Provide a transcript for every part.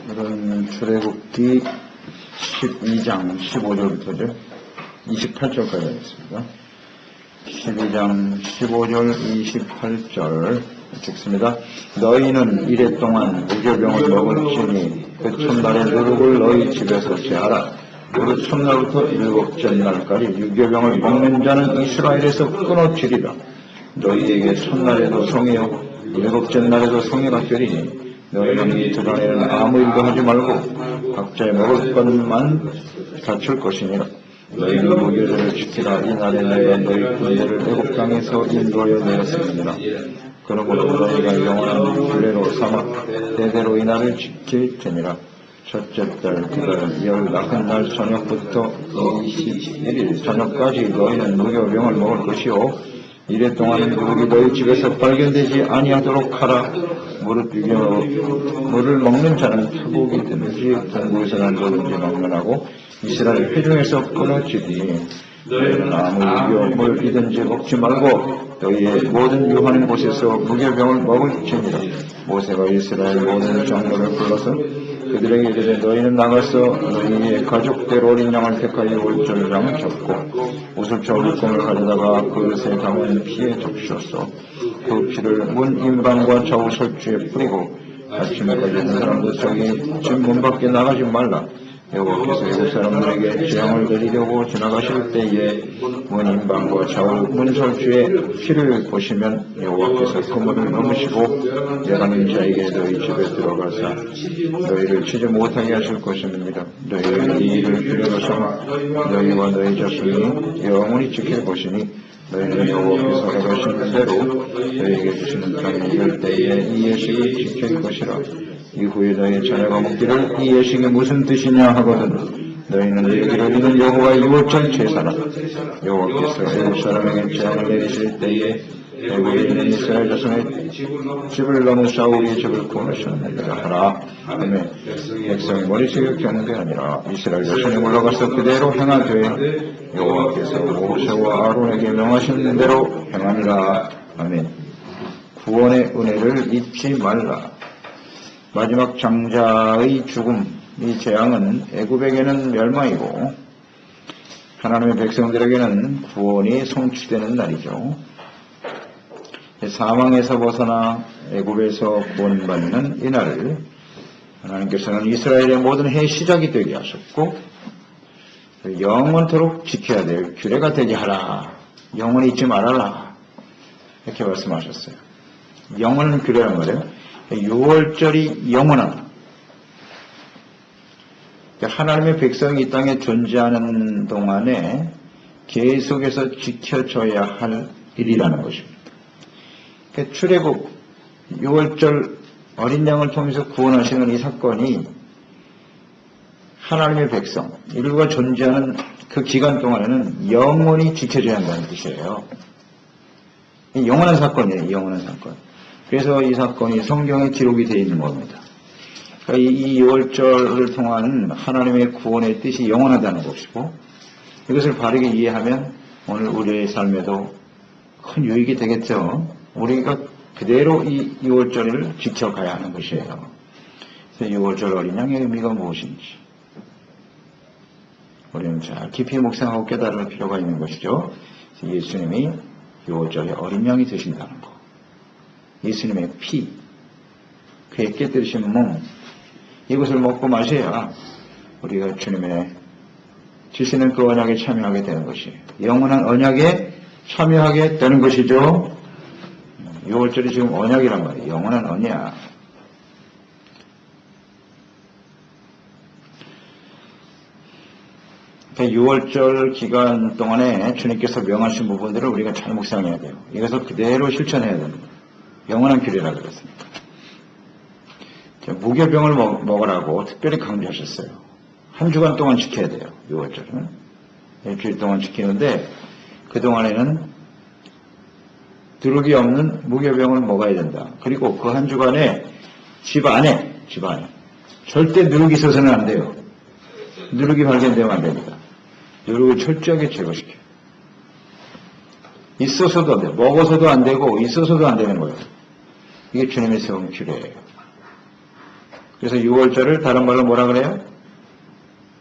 오늘은 출애굽기 12장 15절부터죠. 28절까지 하겠습니다. 12장 15절 28절 읽습니다. 너희는 이래 동안 무교병을 먹을지니 그 첫날의 누룩을 너희 집에서 제하라. 무릇 첫날부터 일곱째 날까지 유교병을 먹는 자는 이스라엘에서 끊어지리라. 너희에게 첫날에도 성회요 일곱째 날에도 성회가 되리니 너희는 이틀 안에는 아무 일도 하지 말고 각자의 먹을 것만 갖출 것이니라. 너희는 무교절을 지키라. 이날에 내가 너희 군대를 애굽 땅에서 인도하여 내었습니다. 그러므로 너희가 영원한 규례로 삼아 대대로 이날을 지킬 테니라. 첫째 달 그달 열 나흔 날 저녁부터 21일 저녁까지 너희는 무교병을 먹을 것이요 이래 동안 누룩이 너희 집에서 발견되지 아니하도록 하라. 물을 먹는 자는 타국이든지 동부에서 난도든지 먹는하고 이스라엘 회중에서 끊어지니 너희는 아무 무교물이든지 먹지 말고 너희의 모든 유하는 곳에서 무교병을 먹을지니라. 모세가 이스라엘 모든 장로를 불러서 그들에게 이르되 너희는 나가서 너희의 가족대로 어린 양을 택하여 올절장을 잡고 우슬초 물감을 가져다가 그릇에 담은 피에 적시었어. 그 피를 문 임방과 좌우 설주에 뿌리고 아침에까지 있는 사람들 저기 집 문 밖에 나가지 말라. 여호와께서 애굽 사람들에게 재앙을 내리려고 지나가실 때에 문 임방과 좌우 문 설주에 피를 보시면 여호와께서 그 문을 넘으시고 열한 자에게 너희 집에 들어가서 너희를 치지 못하게 하실 것입니다. 너희는 이 일을 규례로 삼아 너희와 너희 자손이 영원히 지킬 것이니 너희는 여호와께서 허락하신 대로 너희에게 주시는 땅에 이를 때에 이 예식을 지킬 것이라. 이후에 너희 자녀가 묻기를 이 예식이 무슨 뜻이냐 하거든 너희는 이르기를 이는 여호와의 유월절 제사라. 여호와께서 애굽 사람에게 재앙을 내리실 때에 애굽에 있는 이스라엘 자손의 집을 넘으사 우리의 집을 구원하셨느니라 하라. 아멘. 백성이 머리속에 겪는 게 아니라 이스라엘 자손이 올라가서 그대로 행하되 여호와께서 모세와 아론에게 명하신 대로 행하니라. 아멘. 구원의 은혜를 잊지 말라. 마지막 장자의 죽음, 이 재앙은 애굽에게는 멸망이고 하나님의 백성들에게는 구원이 성취되는 날이죠. 사망에서 벗어나 애굽에서 구원받는 이 날을 하나님께서는 이스라엘의 모든 해의 시작이 되게 하셨고 영원토록 지켜야 될 규례가 되게 하라. 영원히 잊지 말아라. 이렇게 말씀하셨어요. 영원한 규례란 말이에요. 6월절이 영원하다. 하나님의 백성이 이 땅에 존재하는 동안에 계속해서 지켜져야 할 일이라는 것입니다. 출애굽 6월절 어린 양을 통해서 구원하시는 이 사건이 하나님의 백성, 인류가 존재하는 그 기간 동안에는 영원히 지켜져야 한다는 뜻이에요. 영원한 사건이에요. 영원한 사건. 그래서 이 사건이 성경에 기록이 되어 있는 겁니다. 그러니까 이 6월절을 통한 하나님의 구원의 뜻이 영원하다는 것이고 이것을 바르게 이해하면 오늘 우리의 삶에도 큰 유익이 되겠죠. 우리가 그대로 이 6월절을 지켜가야 하는 것이에요. 그래서 6월절 어린 양의 의미가 무엇인지 우리는 잘 깊이 묵상하고 깨달을 필요가 있는 것이죠. 예수님이 6월절에 어린 양이 되신다는 것. 예수님의 피, 그의 깨뜨리신 몸, 이것을 먹고 마셔야 우리가 주님의 주시는 그 언약에 참여하게 되는 것이에요. 영원한 언약에 참여하게 되는 것이죠. 6월절이 지금 언약이란 말이에요. 영원한 언약. 그러니까 6월절 기간 동안에 주님께서 명하신 부분들을 우리가 잘 묵상해야 돼요. 이것을 그대로 실천해야 됩니다. 영원한 규례라 그랬습니다. 무교병을 먹으라고 특별히 강조하셨어요. 한 주간 동안 지켜야 돼요. 6월절은. 일주일 동안 지키는데 그동안에는 누룩이 없는 무교병을 먹어야 된다. 그리고 그 한 주간에 집 안에 절대 누룩이 있어서는 안 돼요. 누룩이 발견되면 안 됩니다. 누룩을 철저하게 제거시켜요. 있어서도 안 돼요. 먹어서도 안 되고 있어서도 안 되는 거예요. 이게 주님의 세운 규례예요. 그래서 6월절을 다른 말로 뭐라 그래요?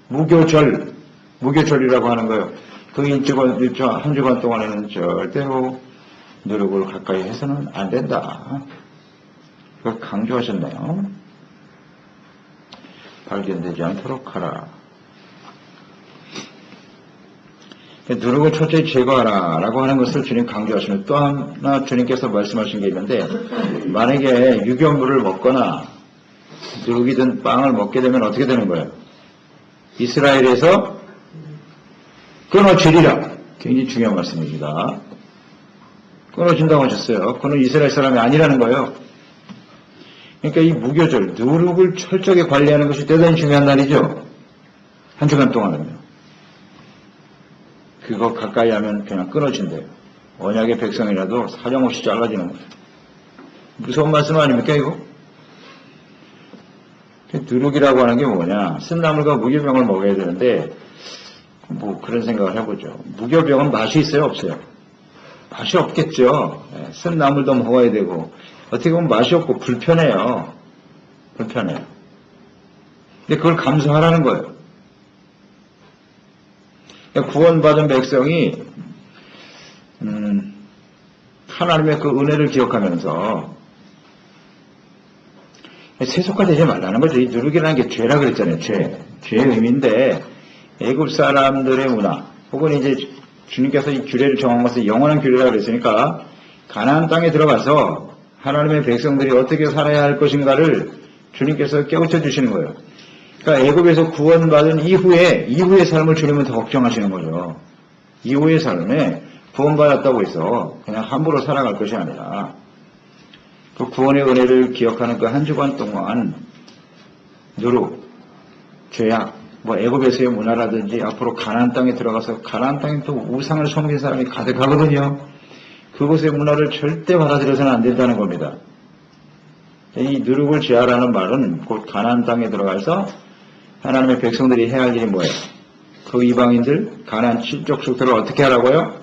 무교절, 무교절이라고 하는 거예요. 그 한 주간 동안에는 절대로 누룩을 가까이 해서는 안 된다. 그걸 강조하셨네요. 발견되지 않도록 하라. 누룩을 철저히 제거하라 라고 하는 것을 주님 강조하시면 또 하나 주님께서 말씀하신 게 있는데, 만약에 유교물을 먹거나 누룩이든 빵을 먹게 되면 어떻게 되는 거예요? 이스라엘에서 끊어지리라. 굉장히 중요한 말씀입니다. 끊어진다고 하셨어요. 그는 이스라엘 사람이 아니라는 거예요. 그러니까 이 무교절, 누룩을 철저하게 관리하는 것이 대단히 중요한 날이죠. 한 주간 동안은요. 그거 가까이 하면 그냥 끊어진대요. 언약의 백성이라도 사정없이 잘라지는 거예요. 무서운 말씀 아닙니까 이거? 누룩이라고 하는 게 뭐냐? 쓴나물과 무교병을 먹어야 되는데 뭐 그런 생각을 해보죠. 무교병은 맛이 있어요? 없어요? 맛이 없겠죠. 쓴나물도 먹어야 되고 어떻게 보면 맛이 없고 불편해요. 불편해요. 근데 그걸 감수하라는 거예요. 구원받은 백성이 하나님의 그 은혜를 기억하면서 세속화되지 말라는 거죠. 이 누룩이라는 게 죄라 그랬잖아요. 죄의 의미인데 애굽 사람들의 문화 혹은 이제 주님께서 이 규례를 정한 것은 영원한 규례라 그랬으니까 가나안 땅에 들어가서 하나님의 백성들이 어떻게 살아야 할 것인가를 주님께서 깨우쳐 주시는 거예요. 그러니까 애굽에서 구원받은 이후의 삶을 주님은 더 걱정하시는 거죠. 이후의 삶에 구원받았다고 해서 그냥 함부로 살아갈 것이 아니라 그 구원의 은혜를 기억하는 그 한 주간 동안 누룩, 죄악, 뭐 애굽에서의 문화라든지 앞으로 가나안 땅에 들어가서 가나안 땅에 또 우상을 섬긴 사람이 가득하거든요. 그곳의 문화를 절대 받아들여서는 안 된다는 겁니다. 이 누룩을 제하라는 말은 곧 가나안 땅에 들어가서 하나님의 백성들이 해야 할 일이 뭐예요? 그 이방인들 가나안 친족 속들을 어떻게 하라고요?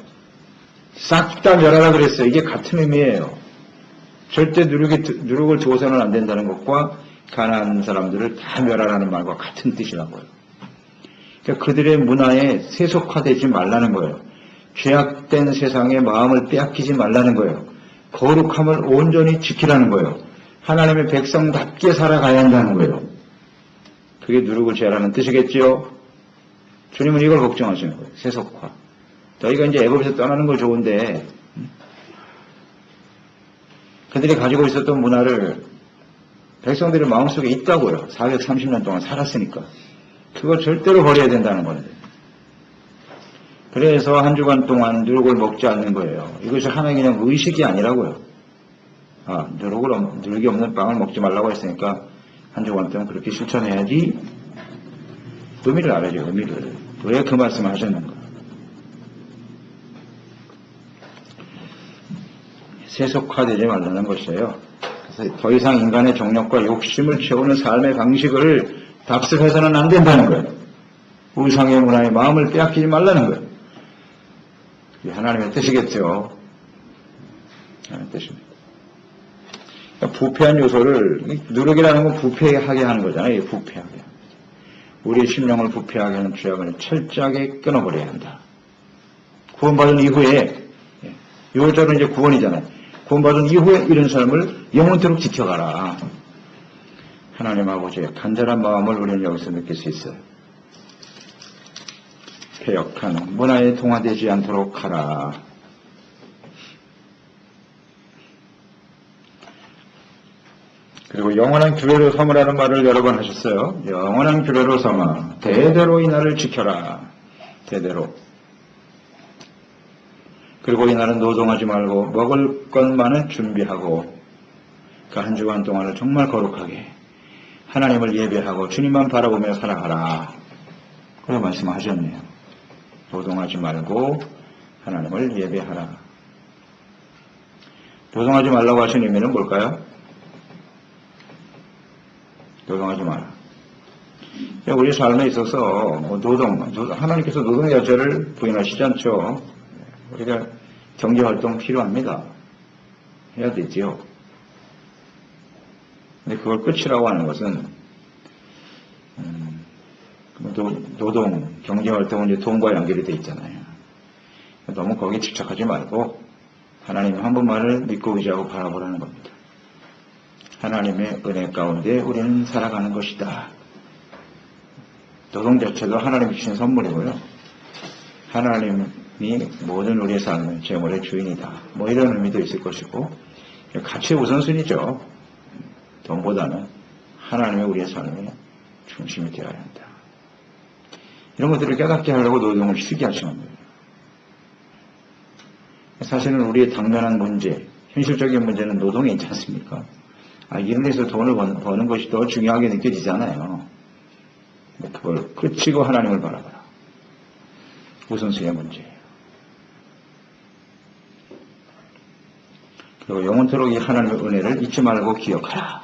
싹 다 멸하라 그랬어요. 이게 같은 의미예요. 절대 누룩을 두어서는 안 된다는 것과 가나안 사람들을 다 멸하라는 말과 같은 뜻이라고요. 그러니까 그들의 문화에 세속화되지 말라는 거예요. 죄악된 세상에 마음을 빼앗기지 말라는 거예요. 거룩함을 온전히 지키라는 거예요. 하나님의 백성답게 살아가야 한다는 거예요. 그게 누룩을 제하라는 뜻이겠지요. 주님은 이걸 걱정하시는 거예요. 세속화. 저희가 이제 애굽에서 떠나는 거 좋은데 그들이 가지고 있었던 문화를 백성들의 마음속에 있다고요. 430년 동안 살았으니까. 그걸 절대로 버려야 된다는 건데. 그래서 한 주간 동안 누룩을 먹지 않는 거예요. 이것이 하나의 그냥 의식이 아니라고요. 누룩이 없는 빵을 먹지 말라고 했으니까 한 주간 동안 그렇게 실천해야지. 의미를 알아야죠. 의미를. 왜 그 말씀을 하셨는가. 세속화되지 말라는 것이에요. 그래서 더 이상 인간의 정력과 욕심을 채우는 삶의 방식을 답습해서는 안 된다는 거예요. 우상의 문화의 마음을 빼앗기지 말라는 거예요. 이게 하나님의 뜻이겠죠. 하나님의 뜻입니다. 그러니까 부패한 요소를, 누룩이라는 건 부패하게 하는 거잖아요. 부패하게. 우리의 심령을 부패하게 하는 죄악을 철저하게 끊어버려야 한다. 구원받은 이후에, 요절은 이제 구원이잖아요. 구원받은 이후에 이런 삶을 영원토록 지켜가라. 하나님 아버지의 간절한 마음을 우리는 여기서 느낄 수 있어요. 폐역한 문화에 동화되지 않도록 하라. 그리고 영원한 규례로 삼으라는 말을 여러 번 하셨어요. 영원한 규례로 삼아 대대로 이 날을 지켜라. 대대로. 그리고 이 날은 노동하지 말고 먹을 것만은 준비하고 그 한 주간 동안을 정말 거룩하게 하나님을 예배하고 주님만 바라보며 살아가라. 그런 말씀을 하셨네요. 노동하지 말고 하나님을 예배하라. 노동하지 말라고 하신 의미는 뭘까요? 노동하지 마라. 우리 삶에 있어서 하나님께서 노동 자체를 부인하시지 않죠. 우리가 경제활동 필요합니다. 해야 되지요. 근데 그걸 끝이라고 하는 것은 노동, 경제활동은 이제 돈과 연결이 돼 있잖아요. 너무 거기에 집착하지 말고 하나님 한 분만을 믿고 의지하고 바라보라는 겁니다. 하나님의 은혜 가운데 우리는 살아가는 것이다. 노동 자체도 하나님이 주신 선물이고요. 하나님이 모든 우리의 삶의 재물의 주인이다. 뭐 이런 의미도 있을 것이고, 가치의 우선순위죠. 돈보다는 하나님의 우리의 삶의 중심이 되어야 한다. 이런 것들을 깨닫게 하려고 노동을 쓰게 하시는 거예요. 사실은 우리의 당면한 문제, 현실적인 문제는 노동에 있지 않습니까? 이런 데서 돈을 버는 것이 더 중요하게 느껴지잖아요. 그걸 그치고 하나님을 바라봐라. 우선순위의 문제예요. 그리고 영원토록 이 하나님의 은혜를 잊지 말고 기억하라.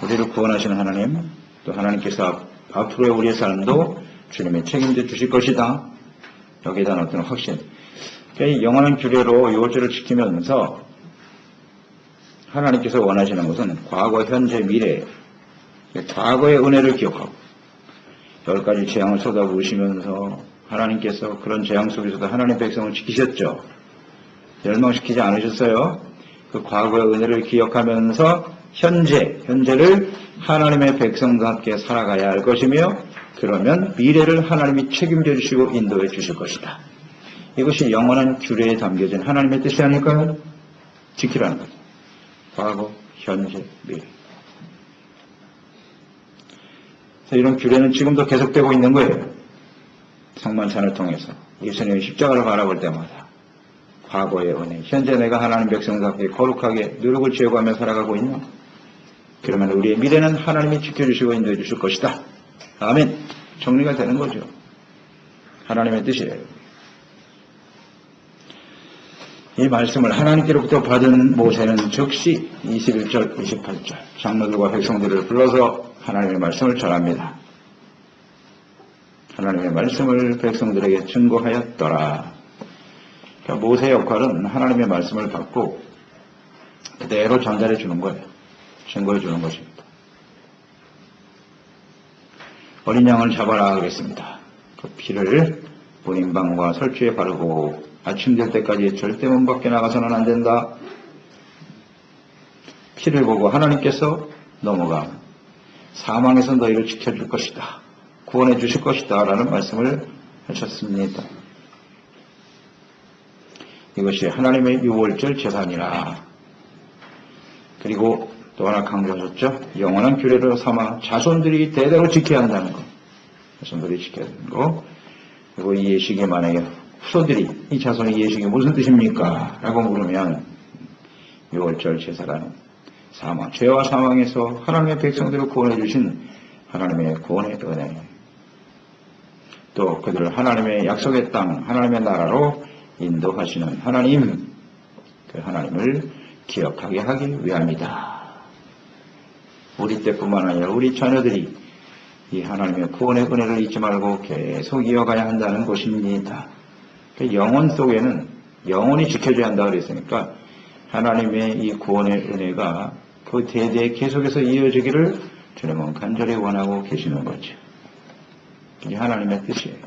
우리를 구원하시는 하나님, 또 하나님께서 앞으로의 우리의 삶도 주님의 책임져 주실 것이다. 여기에 대한 어떤 확신. 그러니까 영원한 규례로 유월절을 지키면서 하나님께서 원하시는 것은 과거, 현재, 미래, 과거의 은혜를 기억하고 10가지 재앙을 쏟아부으시면서 하나님께서 그런 재앙 속에서도 하나님 백성을 지키셨죠. 멸망시키지 않으셨어요. 그 과거의 은혜를 기억하면서 현재를 하나님의 백성과 함께 살아가야 할 것이며, 그러면 미래를 하나님이 책임져 주시고 인도해 주실 것이다. 이것이 영원한 규례에 담겨진 하나님의 뜻이 아닐까요? 지키라는 거죠. 과거, 현재, 미래. 이런 규례는 지금도 계속되고 있는 거예요. 성만찬을 통해서 예수님의 십자가를 바라볼 때마다 과거의 은혜, 현재 내가 하나님 백성답게 거룩하게 누룩을 지어가며 살아가고 있나? 그러면 우리의 미래는 하나님이 지켜주시고 인도해 주실 것이다. 아멘. 정리가 되는 거죠. 하나님의 뜻이에요. 이 말씀을 하나님께로부터 받은 모세는 즉시 21절, 28절 장로들과 백성들을 불러서 하나님의 말씀을 전합니다. 하나님의 말씀을 백성들에게 증거하였더라. 그러니까 모세의 역할은 하나님의 말씀을 받고 그대로 전달해 주는 거예요. 증거해 주는 것입니다. 어린 양을 잡아라 하겠습니다. 그 피를 본인방과 설주에 바르고 아침 될 때까지 절대 문 밖에 나가서는 안 된다. 피를 보고 하나님께서 넘어가 사망에서 너희를 지켜줄 것이다. 구원해 주실 것이다. 라는 말씀을 하셨습니다. 이것이 하나님의 유월절 제사니라. 그리고 또 하나 강조하셨죠. 영원한 규례로 삼아 자손들이 대대로 지켜야 한다는 것. 자손들이 지켜야 하는 것. 그리고 이 예식이 만약에 후손들이 이 자손의 예식이 무슨 뜻입니까? 라고 물으면 유월절 제사라는 사망, 죄와 사망에서 하나님의 백성들을 구원해 주신 하나님의 구원의 은혜, 또 그들을 하나님의 약속의 땅, 하나님의 나라로 인도하시는 하나님, 그 하나님을 기억하게 하기 위함이다. 우리 때뿐만 아니라 우리 자녀들이 이 하나님의 구원의 은혜를 잊지 말고 계속 이어가야 한다는 것입니다. 그 영혼 속에는 영혼이 지켜져야 한다고 그랬으니까 하나님의 이 구원의 은혜가 그 대대에 계속해서 이어지기를 주님은 간절히 원하고 계시는 거죠. 이게 하나님의 뜻이에요.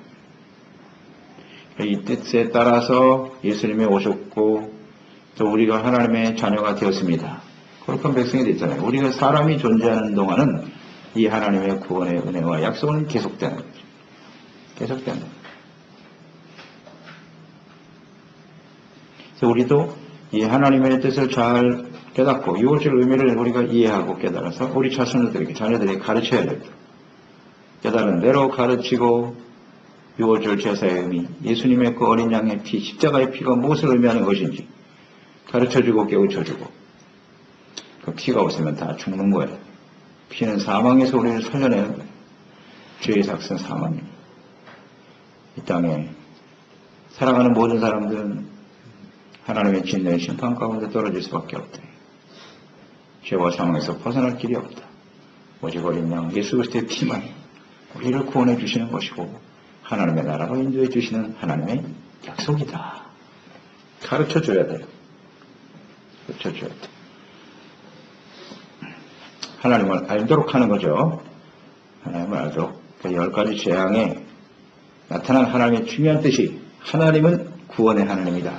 이 뜻에 따라서 예수님이 오셨고 또 우리가 하나님의 자녀가 되었습니다. 거룩한 백성이 됐잖아요. 우리가 사람이 존재하는 동안은 이 하나님의 구원의 은혜와 약속은 계속되는 거죠. 계속되는 거죠. 그래서 우리도 이 하나님의 뜻을 잘 깨닫고 유월절 의미를 우리가 이해하고 깨달아서 우리 자손들에게 자녀들에게 가르쳐야 됩니다. 깨달은 대로 가르치고 유월절 제사의 의미, 예수님의 그 어린 양의 피, 십자가의 피가 무엇을 의미하는 것인지 가르쳐주고 깨우쳐주고 그 피가 없으면 다 죽는 거예요. 피는 사망에서 우리를 살려내는 거예요. 죄의 삭은 사망입니다. 이 땅에 살아가는 모든 사람들은 하나님의 진노의 심판 가운데 떨어질 수밖에 없다. 죄와 사망에서 벗어날 길이 없다. 오직 어린 양 예수 그리스도의 피만 우리를 구원해 주시는 것이고 하나님의 나라로 인도해 주시는 하나님의 약속이다. 가르쳐 줘야 돼요. 가르쳐 줘야 돼요. 하나님을 알도록 하는 거죠. 하나님을 알도록 그 10가지 재앙에 나타난 하나님의 중요한 뜻이 하나님은 구원의 하나님이다.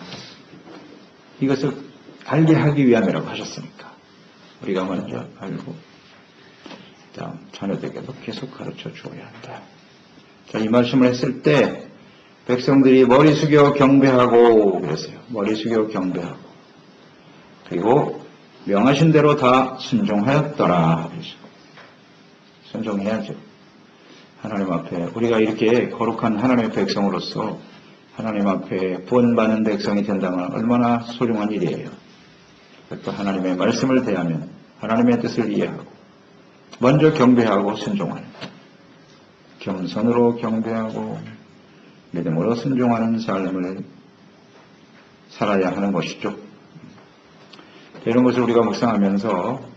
이것을 알게 하기 위함이라고 하셨으니까 우리가 먼저 알고 다음 자녀들에게도 계속 가르쳐 주어야 한다. 자, 이 말씀을 했을 때 백성들이 머리 숙여 경배하고 그랬어요. 머리 숙여 경배하고 그리고 명하신 대로 다 순종하였더라. 그래서 순종해야죠. 하나님 앞에 우리가 이렇게 거룩한 하나님의 백성으로서 하나님 앞에 구원받는 백성이 된다면 얼마나 소중한 일이에요. 또 하나님의 말씀을 대하면 하나님의 뜻을 이해하고 먼저 경배하고 순종하는 겸손으로 경배하고 믿음으로 순종하는 삶을 살아야 하는 것이죠. 이런 것을 우리가 묵상하면서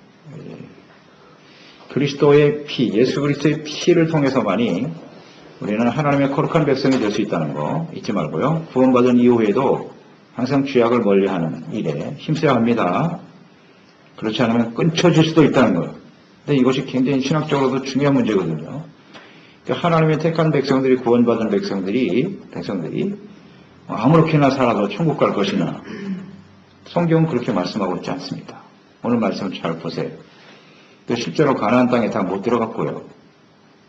그리스도의 피, 예수 그리스도의 피를 통해서만이 우리는 하나님의 거룩한 백성이 될 수 있다는 거 잊지 말고요. 구원받은 이후에도 항상 죄악을 멀리하는 일에 힘써야 합니다. 그렇지 않으면 끊쳐질 수도 있다는 거예요. 근데 이것이 굉장히 신학적으로도 중요한 문제거든요. 그러니까 하나님의 택한 백성들이 구원받은 백성들이 아무렇게나 살아도 천국 갈 것이나 성경은 그렇게 말씀하고 있지 않습니다. 오늘 말씀을 잘 보세요. 또 실제로 가나안 땅에 다 못 들어갔고요.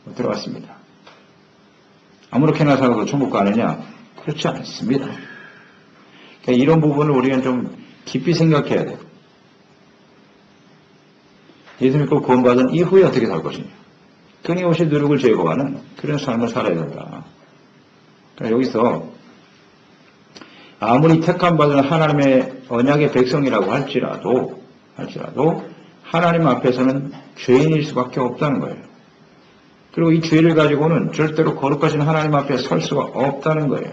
못 들어갔습니다. 아무렇게나 살아도 천국 가느냐? 그렇지 않습니다. 그러니까 이런 부분을 우리는 좀 깊이 생각해야 돼요. 예수 믿고 구원받은 이후에 어떻게 살 것이냐. 끊임없이 누룩을 제거하는 그런 삶을 살아야 된다. 그러니까 여기서 아무리 택함받은 하나님의 언약의 백성이라고 할지라도 하나님 앞에서는 죄인일 수밖에 없다는 거예요. 그리고 이 죄를 가지고는 절대로 거룩하신 하나님 앞에 설 수가 없다는 거예요.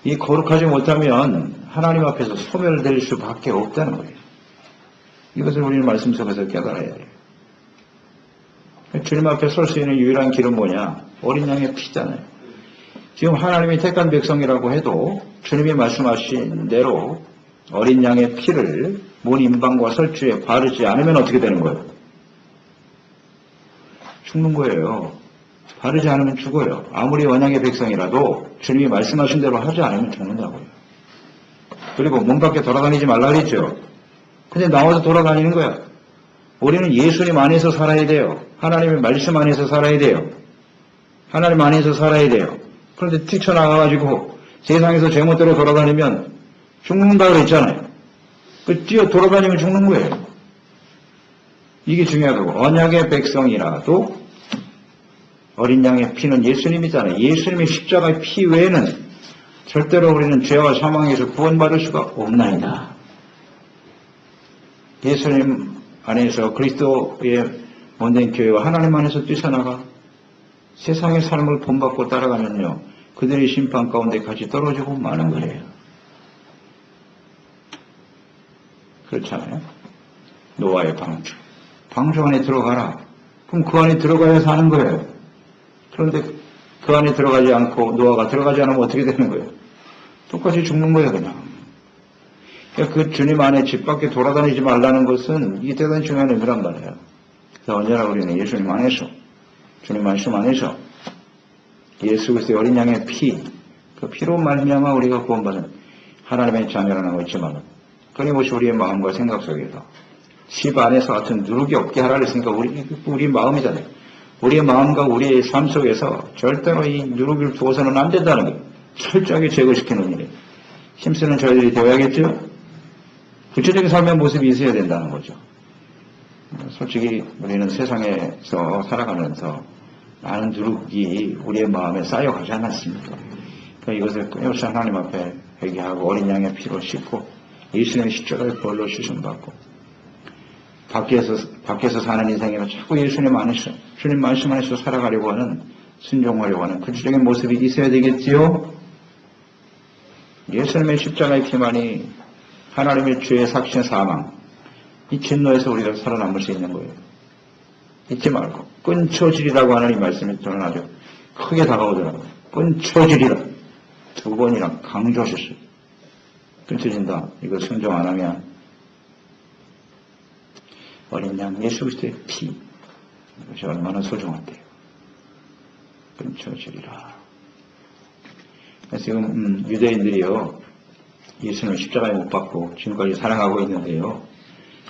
이 거룩하지 못하면 하나님 앞에서 소멸될 수밖에 없다는 거예요. 이것을 우리는 말씀 속에서 깨달아야 돼요. 주님 앞에 설 수 있는 유일한 길은 뭐냐? 어린 양의 피잖아요. 지금 하나님이 택한 백성이라고 해도 주님이 말씀하신 대로 어린 양의 피를 문 임방과 설주에 바르지 않으면 어떻게 되는 거예요? 죽는 거예요. 바르지 않으면 죽어요. 아무리 언약의 백성이라도 주님이 말씀하신 대로 하지 않으면 죽는다고요. 그리고 문 밖에 돌아다니지 말라 그랬죠. 근데 나와서 돌아다니는 거야. 우리는 예수님 안에서 살아야 돼요. 하나님의 말씀 안에서 살아야 돼요. 하나님 안에서 살아야 돼요. 그런데 뛰쳐나가가지고 세상에서 제멋대로 돌아다니면 죽는다 그랬잖아요. 뛰어 돌아다니면 죽는 거예요. 이게 중요하다고. 언약의 백성이라도 어린 양의 피는 예수님이잖아요. 예수님의 십자가의 피 외에는 절대로 우리는 죄와 사망에서 구원받을 수가 없나이다. 예수님 안에서 그리스도의 본된 교회와 하나님 안에서 뛰쳐나가 세상의 삶을 본받고 따라가면요. 그들의 심판 가운데 같이 떨어지고 마는 거예요. 그렇잖아요. 노아의 방주. 방주 안에 들어가라. 그럼 그 안에 들어가야 사는 거예요. 그런데 그 안에 들어가지 않고 노아가 들어가지 않으면 어떻게 되는 거예요? 똑같이 죽는 거예요, 그냥. 그러니까 그 주님 안에 집 밖에 돌아다니지 말라는 것은 이게 대단히 중요한 의미란 말이에요. 그래서 언제나 우리는 예수님 안에서, 주님 말씀 안에서 예수 그리스도의 어린 양의 피, 그 피로 말미암아 우리가 구원받은 하나님의 자녀라는 거 있지만 끊임없이 우리의 마음과 생각 속에서 집 안에서 같은 누룩이 없게 하라 그랬으니까 우리 마음이잖아요. 우리의 마음과 우리의 삶 속에서 절대로 이 누룩을 두어서는 안 된다는 거예요. 철저하게 제거시키는 일이에요. 힘쓰는 저희들이 되어야겠죠? 구체적인 삶의 모습이 있어야 된다는 거죠. 솔직히 우리는 세상에서 살아가면서 많은 누룩이 우리의 마음에 쌓여가지 않았습니까? 그러니까 이것을 끊임없이 하나님 앞에 회개하고 어린 양의 피로 씻고 예수님의 십자가의 벌로 씻음받고 밖에서 사는 인생에 자꾸 예수님 안에서 주님 말씀 안에서 살아가려고 하는 순종하려고 하는 구체적인 모습이 있어야 되겠지요. 예수님의 십자가의 피만이 하나님의 죄의 삭신 사망 이 진노에서 우리가 살아남을 수 있는 거예요. 잊지 말고 끊쳐지리라고 하나님 말씀이 저는 아주 크게 다가오더라고요. 끊쳐지리라 두 번이나 강조하셨어요. 끊쳐진다. 이거 순종 안 하면 어린 양 예수 그리스도의 피 이것이 얼마나 소중한데요. 끊쳐지리라. 지금 유대인들이요, 예수님을 십자가에 못 박고 지금까지 사랑하고 있는데요.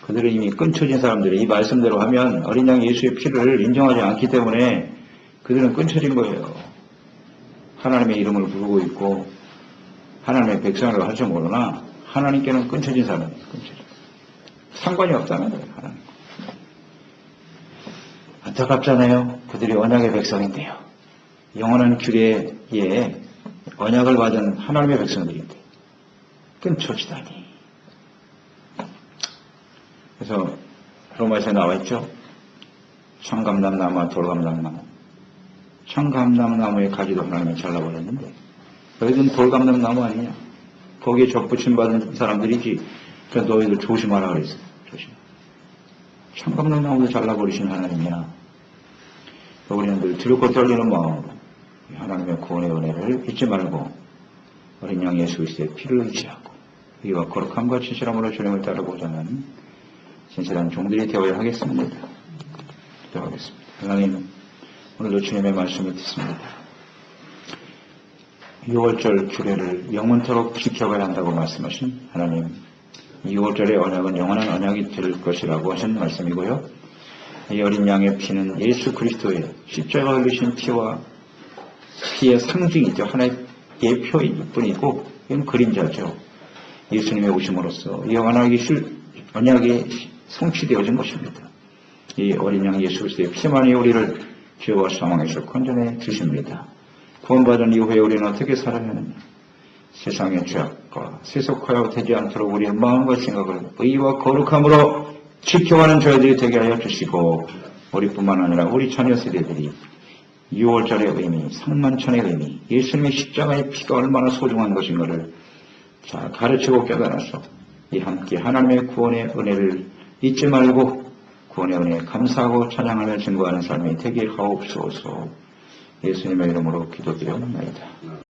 그들은 이미 끊쳐진 사람들이 이 말씀대로 하면 어린 양 예수의 피를 인정하지 않기 때문에 그들은 끊쳐진 거예요. 하나님의 이름을 부르고 있고 하나님의 백성이라고 할지 모르나 하나님께는 끊쳐진 사람이에요. 끊쳐진. 상관이 없다는 거예요. 하나님. 안타깝잖아요. 그들이 언약의 백성인데요. 영원한 규례에 언약을 받은 하나님의 백성들인데 끊쳐지다니. 그래서 로마에서 나와 있죠. 청감람나무와 돌감람나무. 청감람나무의 가지도 하나님이 잘라버렸는데 너희들은 돌감람나무 아니냐. 거기에 접붙임 받은 사람들이지. 그래서 너희들 조심하라 그랬어요. 조심. 청감람나무도 잘라버리신 하나님이야. 우리는 늘 두렵고 떨리는 마음으로 하나님의 구원의 은혜를 잊지 말고 어린 양 예수 그리스도의 피를 의지하고 이와 거룩함과 진실함으로 주님을 따르고자 하는 진실한 종들이 되어야 하겠습니다. 기도하겠습니다. 하나님, 오늘도 주님의 말씀을 듣습니다. 6월절 규례를 영원토록 지켜가야 한다고 말씀하신 하나님, 6월절의 언약은 영원한 언약이 될 것이라고 하신 말씀이고요. 이 어린 양의 피는 예수 그리스도의 십자가 흘리신 피의 상징이죠. 하나의 예표일 뿐이고 이건 그림자죠. 예수님의 오심으로써 이 언약이 성취되어진 것입니다. 이 어린 양 예수 그리스도의 피만이 우리를 죄와 사망에서 건져내 주십니다. 구원받은 이후에 우리는 어떻게 살아야 하느냐. 세상의 죄악과 세속하여 되지 않도록 우리의 마음과 생각을 의와 거룩함으로 지켜가는 저희들이 되게 하여 주시고 우리뿐만 아니라 우리 자녀 세대들이 6월절의 의미, 상만천의 의미, 예수님의 십자가의 피가 얼마나 소중한 것인가를 잘 가르치고 깨달아서 이 함께 하나님의 구원의 은혜를 잊지 말고 구원의 은혜에 감사하고 찬양하며 증거하는 삶이 되게 하옵소서. 예수님의 이름으로 기도드려옵나이다.